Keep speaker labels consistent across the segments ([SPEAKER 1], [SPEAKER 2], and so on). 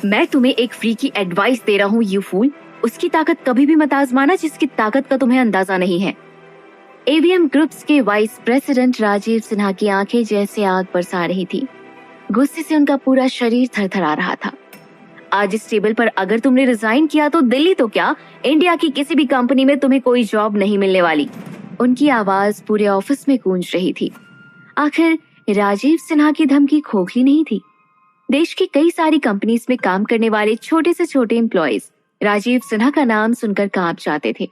[SPEAKER 1] मैं तुम्हें एक फ्री की एडवाइस दे रहा हूँ यू फूल। उसकी ताकत कभी भी मत आजमाना जिसकी ताकत का तुम्हें अंदाजा नहीं है। एवीएम ग्रुप्स के वाइस प्रेसिडेंट राजीव सिन्हा की आंखें जैसे आग बरसा रही थी। गुस्से से उनका पूरा शरीर थरथरा रहा था। आज इस टेबल पर अगर तुमने रिजाइन किया तो दिल्ली तो क्या, इंडिया की किसी भी कंपनी में तुम्हें कोई जॉब नहीं मिलने वाली। उनकी आवाज पूरे ऑफिस में गूंज रही थी। आखिर राजीव सिन्हा की धमकी खोखली नहीं थी। देश की कई सारी कंपनीज में काम करने वाले छोटे से छोटे एम्प्लॉयज राजीव सिन्हा का नाम सुनकर कांप जाते थे,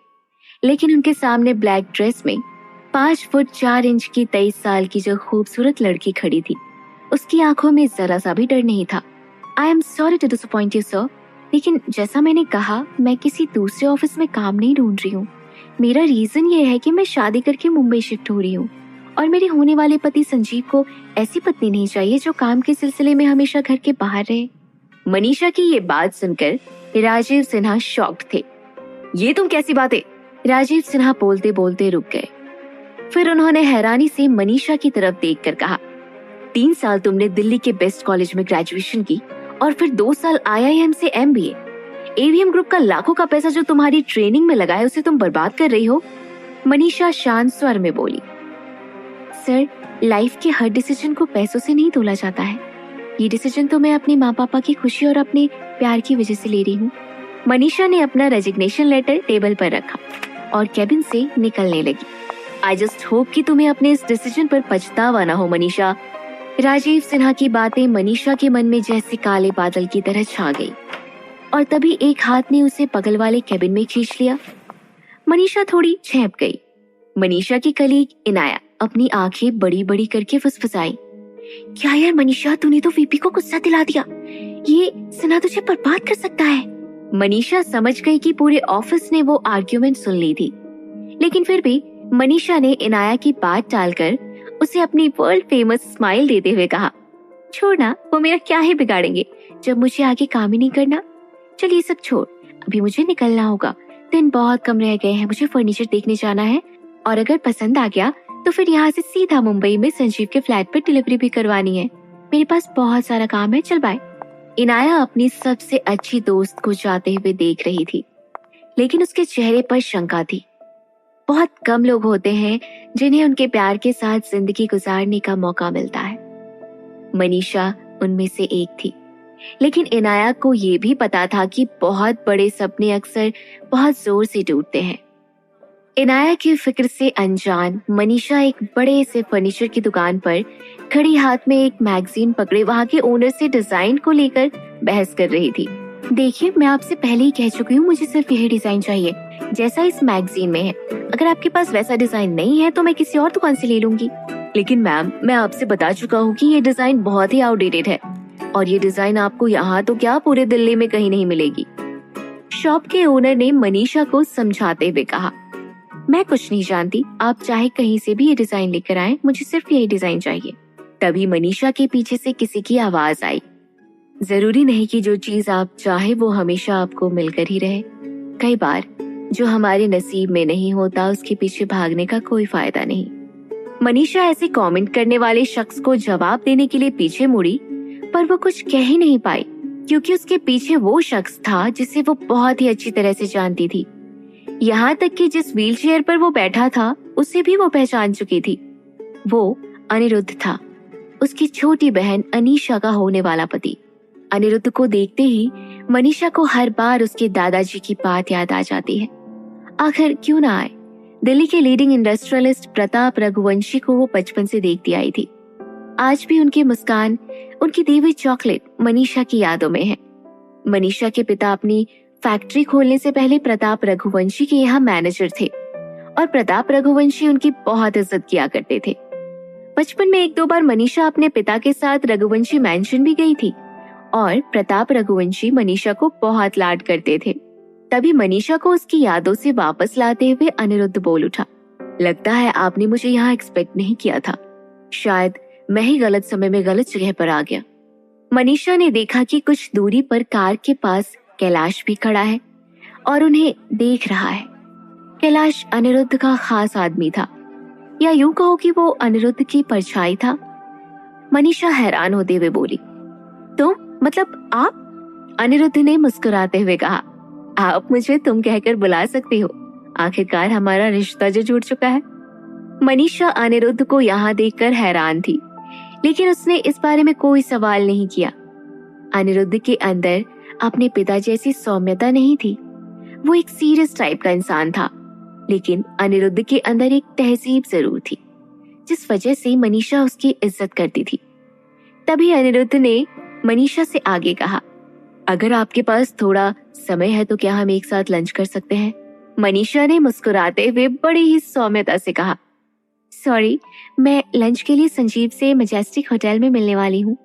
[SPEAKER 1] लेकिन उनके सामने ब्लैक ड्रेस में 5 फुट 4 इंच की 23 साल की जो खूबसूरत लड़की खड़ी थी, उसकी आंखों में जरा सा भी डर नहीं था। I am sorry to disappoint you sir, लेकिन जैसा मैंने कहा, मैं किसी दूसरे ऑफिस में काम नहीं ढूंढ रही हूँ। मेरा रीजन ये है कि मैं शादी करके मुंबई शिफ्ट हो रही हूँ और मेरे होने वाले पति संजीव को ऐसी पत्नी नहीं चाहिए जो काम के सिलसिले में हमेशा घर के बाहर रहे। मनीषा की ये बात सुनकर राजीव सिन्हा शॉक्ड थे। ये तुम कैसी बातें? राजीव सिन्हा बोलते बोलते रुक गए। फिर उन्होंने हैरानी से मनीषा की तरफ देखकर कहा, 3 साल तुमने दिल्ली के बेस्ट कॉलेज में ग्रेजुएशन की और फिर 2 साल IIM से MBA। एवीएम ग्रुप का लाखों का पैसा जो तुम्हारी ट्रेनिंग में लगा है उसे तुम बर्बाद कर रही हो। मनीषा शांत स्वर में बोली, सर, लाइफ के हर डिसीजन को पैसों से नहीं तोला जाता है। ये डिसीजन तो मैं अपने माँ पापा की खुशी और अपने प्यार की वजह से ले रही हूँ। मनीषा ने अपना रेजिग्नेशन लेटर टेबल पर रखा और केबिन से निकलने लगी। आई जस्ट होप कि तुम्हें अपने इस डिसीजन पर पछतावा ना हो मनीषा। राजीव सिन्हा की बातें मनीषा के मन में जैसे काले बादल की तरह छा गई और तभी एक हाथ ने उसे बगल वाले केबिन में खींच लिया। मनीषा थोड़ी झेप गई। मनीषा की कलीग इनाया अपनी आंखें बड़ी बड़ी करके फुसफुसाई, क्या यार मनीषा, तूने तो वीपी को गुस्सा दिला दिया। ये सिन्हा तुझे बर्बाद कर सकता है। मनीषा समझ गई कि पूरे ऑफिस ने वो आर्ग्यूमेंट सुन ली थी, लेकिन फिर भी मनीषा ने इनाया की बात टालकर उसे अपनी वर्ल्ड फेमस स्माइल देते हुए कहा, छोड़ना, वो मेरा क्या ही बिगाड़ेंगे जब मुझे आगे काम ही नहीं करना। चल ये सब छोड़, अभी मुझे निकलना होगा। दिन बहुत कम रह गए हैं, मुझे फर्नीचर देखने जाना है और अगर पसंद आ गया तो फिर यहाँ से सीधा मुंबई में संजीव के फ्लैट पर डिलीवरी भी करवानी है। मेरे पास बहुत सारा काम है, चल बाय। इनाया अपनी सबसे अच्छी दोस्त को जाते हुए देख रही थी, लेकिन उसके चेहरे पर शंका थी। बहुत कम लोग होते हैं जिन्हें उनके प्यार के साथ जिंदगी गुजारने का मौका मिलता है। मनीषा उनमें से एक थी, लेकिन इनाया को ये भी पता था कि बहुत बड़े सपने अक्सर बहुत जोर से टूटते हैं। इनाया की फिक्र से अनजान मनीषा एक बड़े से फर्नीचर की दुकान पर खड़ी हाथ में एक मैगजीन पकड़े वहां के ओनर से डिजाइन को लेकर बहस कर रही थी। देखिए, मैं आपसे पहले ही कह चुकी हूँ, मुझे सिर्फ यही डिजाइन चाहिए जैसा इस मैगजीन में है। अगर आपके पास वैसा डिजाइन नहीं है तो मैं किसी और दुकान से ले लूंगी। लेकिन मैम, मैं आपसे बता चुका हूँ कि ये डिजाइन बहुत ही आउटडेटेड है और ये डिजाइन आपको यहाँ तो क्या पूरे दिल्ली में कहीं नहीं मिलेगी। शॉप के ओनर ने मनीषा को समझाते हुए कहा, मैं कुछ नहीं जानती, आप चाहे कहीं से भी ये डिजाइन लेकर आएं, मुझे सिर्फ यही डिजाइन चाहिए। तभी मनीषा के पीछे से किसी की आवाज आई, जरूरी नहीं कि जो चीज आप चाहे वो हमेशा आपको मिलकर ही रहे। कई बार जो हमारे नसीब में नहीं होता उसके पीछे भागने का कोई फायदा नहीं। मनीषा ऐसे कमेंट करने वाले शख्स को जवाब देने के लिए पीछे मुड़ी, पर वो कुछ कह ही नहीं पाई क्योंकि उसके पीछे वो शख्स था जिसे वो बहुत ही अच्छी तरह से जानती थी। यहाँ तक कि जिस व्हीलचेयर पर वो बैठा था उसे भी वो पहचान चुकी थी। वो अनिरुद्ध था, उसकी छोटी बहन अनीशा का होने वाला पति। अनिरुद्ध को देखते ही मनीषा को हर बार उसके दादाजी की बात याद आ जाती है। आखिर क्यों ना आए, दिल्ली के लीडिंग इंडस्ट्रियलिस्ट प्रताप रघुवंशी को वो बचपन से देखती आई थी। आज भी उनकी मुस्कान, उनकी दी हुई चॉकलेट मनीषा की यादों में है। मनीषा के पिता अपनी फैक्ट्री खोलने से पहले प्रताप रघुवंशी के यहाँ मैनेजर थे और प्रताप रघुवंशी उनकी बहुत इज्जत किया करते थे। बचपन में 1-2 बार मनीषा अपने पिता के साथ रघुवंशी मैंशन भी गई थी और प्रताप रघुवंशी मनीषा को बहुत लाड करते थे। तभी मनीषा को उसकी यादों से वापस लाते हुए अनिरुद्ध बोल उठा, लगता है आपने मुझे यहाँ एक्सपेक्ट नहीं किया था, शायद मैं ही गलत समय में गलत जगह पर आ गया। मनीषा ने देखा कि कुछ दूरी पर कार के पास कैलाश भी खड़ा है और उन्हें देख रहा है। कैलाश अनिरुद्ध का खास आदमी था, या यूं कहो कि वो अनिरुद्ध की परछाई था। मनीषा हैरान होते हुए बोली, तो मतलब आप अनिरुद्ध ने मुस्कुराते हुए कहा, आप मुझे तुम कहकर बुला सकती हो, आखिरकार हमारा रिश्ता जो जुड़ चुका है। मनीषा अनिरुद्ध को यहाँ देखकर हैरान थी, लेकिन उसने इस बारे में कोई सवाल नहीं किया। अनिरुद्ध के अंदर अपने पिता जैसी सौम्यता नहीं थी। वो एक सीरियस टाइप का इंसान था, लेकिन अनिरुद्ध के अंदर एक तहजीब जरूर थी, जिस वजह से मनीषा उसकी इज्जत करती थी। तभी अनिरुद्ध ने मनीषा से आगे कहा, अगर आपके पास थोड़ा समय है तो क्या हम एक साथ लंच कर सकते हैं? मनीषा ने मुस्कुराते हुए बड़ी ही सौम्यता से कहा, सॉरी, मैं लंच के लिए संजीव से मैजेस्टिक होटल में मिलने वाली हूँ।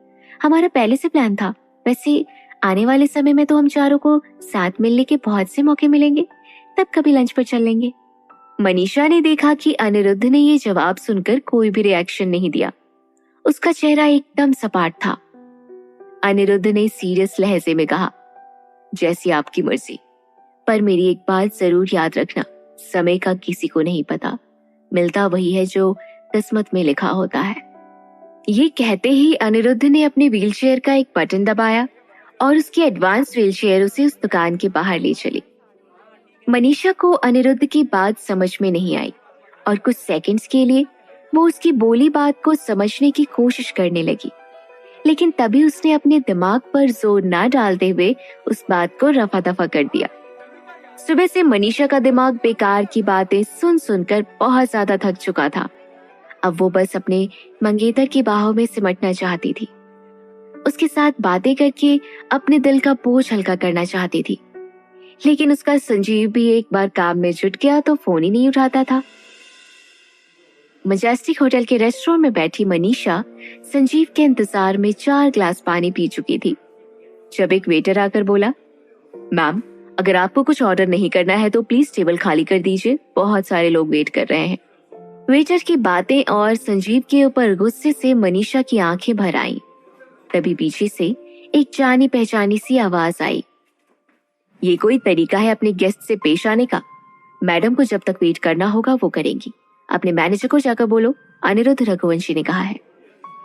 [SPEAKER 1] हमारा पहले से प्लान था। वैसे आने वाले समय में तो हम चारों को साथ मिलने के बहुत से मौके मिलेंगे, तब कभी लंच पर चल लेंगे। मनीषा ने देखा कि अनिरुद्ध ने ये जवाब सुनकर कोई भी रिएक्शन नहीं दिया। उसका चेहरा एकदम सपाट था। अनिरुद्ध ने सीरियस लहजे में कहा, जैसी आपकी मर्जी, पर मेरी एक बात जरूर याद रखना, समय का किसी को नहीं पता, मिलता वही है जो किस्मत में लिखा होता है। ये कहते ही अनिरुद्ध ने अपने व्हीलचेयर का एक बटन दबाया और उसकी एडवांस व्हीलचेयर उसे उस दुकान के बाहर ले चली। मनीषा को अनिरुद्ध की बात समझ में नहीं आई और कुछ सेकंड्स के लिए वो उसकी बोली बात को समझने की कोशिश करने लगी, लेकिन तभी उसने अपने दिमाग पर जोर ना डालते हुए उस बात को रफा दफा कर दिया। सुबह से मनीषा का दिमाग बेकार की बातें सुन सुनकर बहुत ज्यादा थक चुका था। अब वो बस अपने मंगेतर की बाहों में सिमटना चाहती थी, उसके साथ बातें करके अपने दिल का बोझ हल्का करना चाहती थी। लेकिन उसका संजीव भी एक बार काम में जुट गया तो फोन ही नहीं उठाता था। मैजेस्टिक होटल के रेस्टोरेंट में बैठी मनीषा संजीव के इंतजार में 4 ग्लास पानी पी चुकी थी, जब एक वेटर आकर बोला, मैम, अगर आपको कुछ ऑर्डर नहीं करना है तो प्लीज टेबल खाली कर दीजिए, बहुत सारे लोग वेट कर रहे हैं। वेटर की बातें और संजीव के ऊपर गुस्से से मनीषा की आंखें भर आईं। तभी पीछे से एक जानी पहचानी सी आवाज आई, ये कोई तरीका है अपने गेस्ट से पेश आने का? मैडम को जब तक वेट करना होगा वो करेंगी, अपने मैनेजर को जाकर बोलो, अनिरुद्ध रघुवंशी ने कहा है।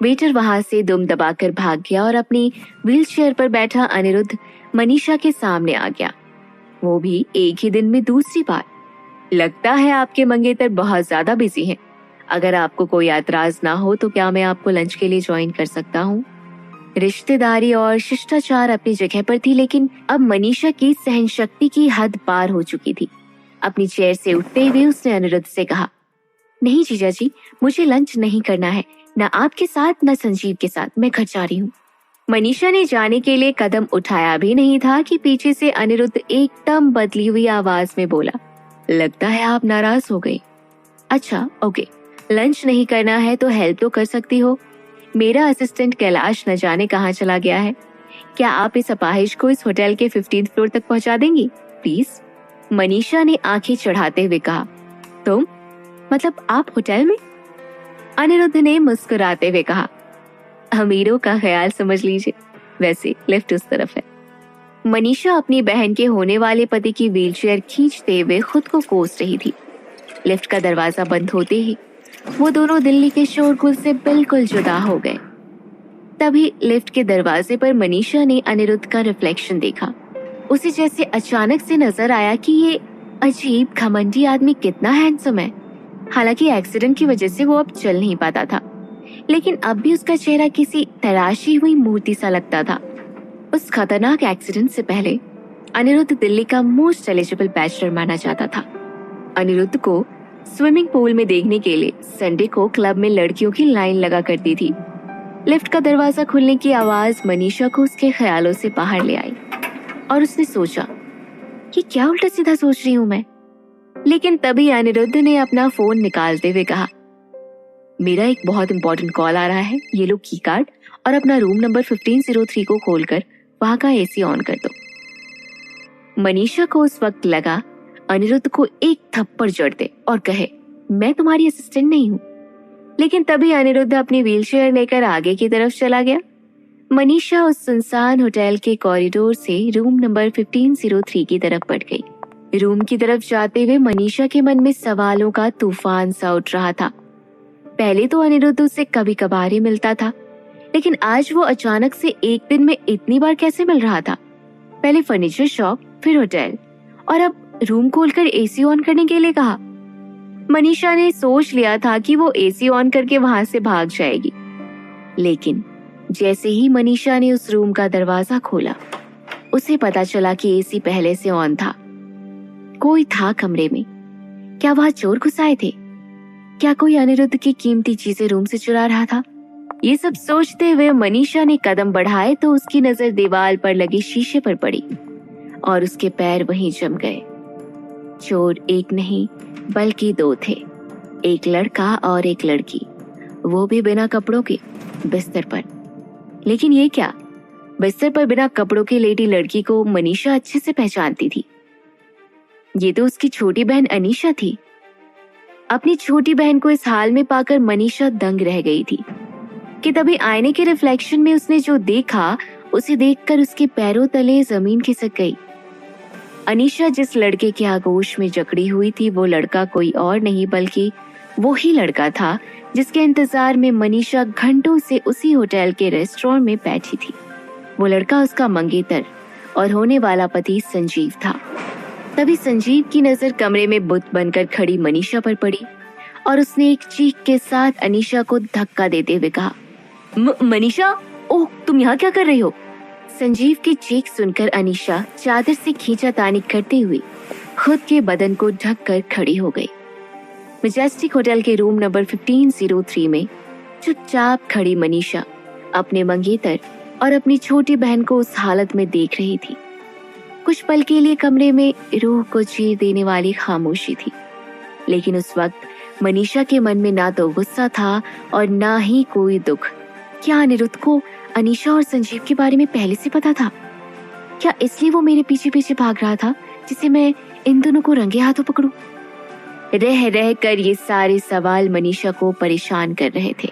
[SPEAKER 1] वेटर वहां से दुम दबाकर भाग गया और अपनी व्हीलचेयर पर बैठा अनिरुद्ध मनीषा के सामने आ गया, वो भी एक ही दिन में दूसरी बार। लगता है आपके मंगेतर बहुत ज्यादा बिजी हैं। अगर आपको कोई ऐतराज ना हो तो क्या मैं आपको लंच के लिए ज्वाइन कर सकता हूँ? रिश्तेदारी और शिष्टाचार अपनी जगह पर थी, लेकिन अब मनीषा की सहनशक्ति की हद पार हो चुकी थी। अपनी चेयर से उठते हुए उसने अनिरुद्ध से कहा, नहीं जीजा जी, मुझे लंच नहीं करना है, न आपके साथ न संजीव के साथ, मैं घर जा रही हूँ। मनीषा ने जाने के लिए कदम उठाया भी नहीं था कि पीछे से अनिरुद्ध एकदम बदली हुई आवाज में बोला, लगता है आप नाराज हो गए। अच्छा ओके, लंच नहीं करना है तो हेल्प तो कर सकती हो। मेरा असिस्टेंट कैलाश न जाने कहाँ चला गया है। क्या आप इस अपाहिज को इस होटल के 15th फ्लोर तक पहुंचा देंगी प्लीज? मनीषा ने आंखें चढ़ाते हुए कहा, तुम मतलब आप होटल में? अनिरुद्ध ने मुस्कुराते हुए कहा, अमीरों का ख्याल समझ लीजिए, वैसे लिफ्ट उस तरफ है। मनीषा अपनी बहन के होने वाले पति की व्हीलचेयर खींचते हुए खुद को कोस रही थी। लिफ्ट का दरवाजा बंद होते ही वो दोनों दिल्ली के शोरगुल से बिल्कुल जुदा हो गए। तभी लिफ्ट के दरवाजे पर मनीषा ने अनिरुद्ध का रिफ्लेक्शन देखा। उसे जैसे अचानक से नजर आया कि ये अजीब घमंडी आदमी कितना हैंडसम है। हालांकि एक्सीडेंट की वजह से वो अब चल नहीं पाता था, लेकिन अब भी उसका चेहरा किसी तराशी हुई मूर्ति सा लगता था। उस खतरनाक एक्सीडेंट से पहले अनिरुद्ध दिल्ली का मोस्ट एलिजिबल बैचलर माना जाता था। अनिरुद्ध को स्विमिंग पूल में देखने के लिए संडे को क्लब में लड़कियों की लाइन लगा करती थी। लिफ्ट का दरवाजा खुलने की आवाज मनीषा को उसके ख्यालों से बाहर ले आई और उसने सोचा कि क्या उल्टा सीधा सोच रही हूं मैं। लेकिन तभी अनिरुद्ध ने अपना फोन निकालते हुए कहा, मेरा एक बहुत इंपॉर्टेंट कॉल आ रहा है, ये लो की कार्ड और अपना रूम नंबर 1503 को खोलकर वहां का एसी ऑन कर दो। मनीषा को उस वक्त लगा अनिरुद्ध को एक थप्पड़ जड़ दे और कहे, मैं तुम्हारी असिस्टेंट नहीं हूँ। लेकिन तभी अनिरुद्ध अपनी व्हीलचेयर लेकर आगे की तरफ चला गया। मनीषा उस सुनसान होटल के कॉरिडोर से रूम नंबर 1503 की तरफ बढ़ गई। रूम की तरफ जाते हुए मनीषा के मन में सवालों का तूफान सा उठ रहा था। पहले तो अनिरुद्ध उससे कभी कभार ही मिलता था, लेकिन आज वो अचानक से एक दिन में इतनी बार कैसे मिल रहा था? पहले फर्नीचर शॉप, फिर होटल, और अब रूम खोलकर एसी ऑन करने के लिए कहा। मनीषा ने सोच लिया था कि वो एसी ऑन करके वहां से भाग जाएगी, लेकिन जैसे ही मनीषा ने उस रूम का दरवाजा खोला, उसे पता चला कि एसी पहले से ऑन था। कोई था कमरे में। क्या वहां चोर घुस आए थे? क्या कोई अनिरुद्ध की कीमती चीजें रूम से चुरा रहा था? ये सब सोचते हुए मनीषा ने कदम बढ़ाए तो उसकी नजर दीवार पर लगे शीशे पर पड़ी और उसके पैर वहीं जम गए। चोर एक नहीं बल्कि दो थे, एक लड़का और एक लड़की, वो भी बिना कपड़ों के, बिस्तर पर। लेकिन ये क्या? बिस्तर पर बिना कपड़ों के लेटी लड़की को मनीषा अच्छे से पहचानती थी। ये तो उसकी छोटी बहन अनीशा थी। अपनी छोटी बहन को इस हाल में पाकर मनीषा दंग रह गई थी कि तभी आईने के रिफ्लेक्शन में उसने जो देखा, उसे देखकर उसके पैरों तले जमीन खिसक गई। अनीशा जिस लड़के के आगोश में जकड़ी हुई थी, वो लड़का कोई और नहीं बल्कि वो ही लड़का था जिसके इंतजार में मनीषा घंटों से उसी होटल के रेस्टोरेंट में बैठी थी। वो लड़का उसका मंगेतर और होने वाला पति संजीव था। तभी संजीव की नजर कमरे में बुत बनकर खड़ी मनीषा पर पड़ी और उसने एक चीख के साथ अनीशा को धक्का देते हुए कहा, मनीषा, ओह, तुम यहाँ क्या कर रही हो? संजीव की चीख सुनकर अनीशा चादर से खींचातानी करते हुए खुद के बदन को ढक कर खड़ी हो गई। मैजेस्टिक होटल के रूम नंबर 1503 में चुपचाप खड़ी मनीषा अपने मंगेतर और अपनी छोटी बहन को उस हालत में देख रही थी। कुछ पल के लिए कमरे में रूह को चीर देने वाली खामोशी थी, लेकिन उस वक्त मनीषा के मन में ना तो गुस्सा था और ना ही कोई दुख। क्या अनिरुद्ध को अनीशा और संजीव के बारे में पहले से पता था? क्या इसलिए वो मेरे पीछे पीछे भाग रहा था जिसे मैं इन दोनों को रंगे हाथों पकड़ूं? रह रह कर ये सारे सवाल मनीषा को परेशान कर रहे थे।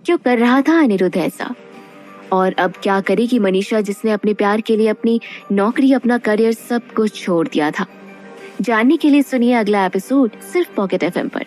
[SPEAKER 1] क्यों कर रहा था अनिरुद्ध ऐसा? और अब क्या करेगी मनीषा, जिसने अपने प्यार के लिए अपनी नौकरी, अपना करियर, सब कुछ छोड़ दिया था? जानने के लिए सुनिए अगला एपिसोड सिर्फ पॉकेट एफएम पर।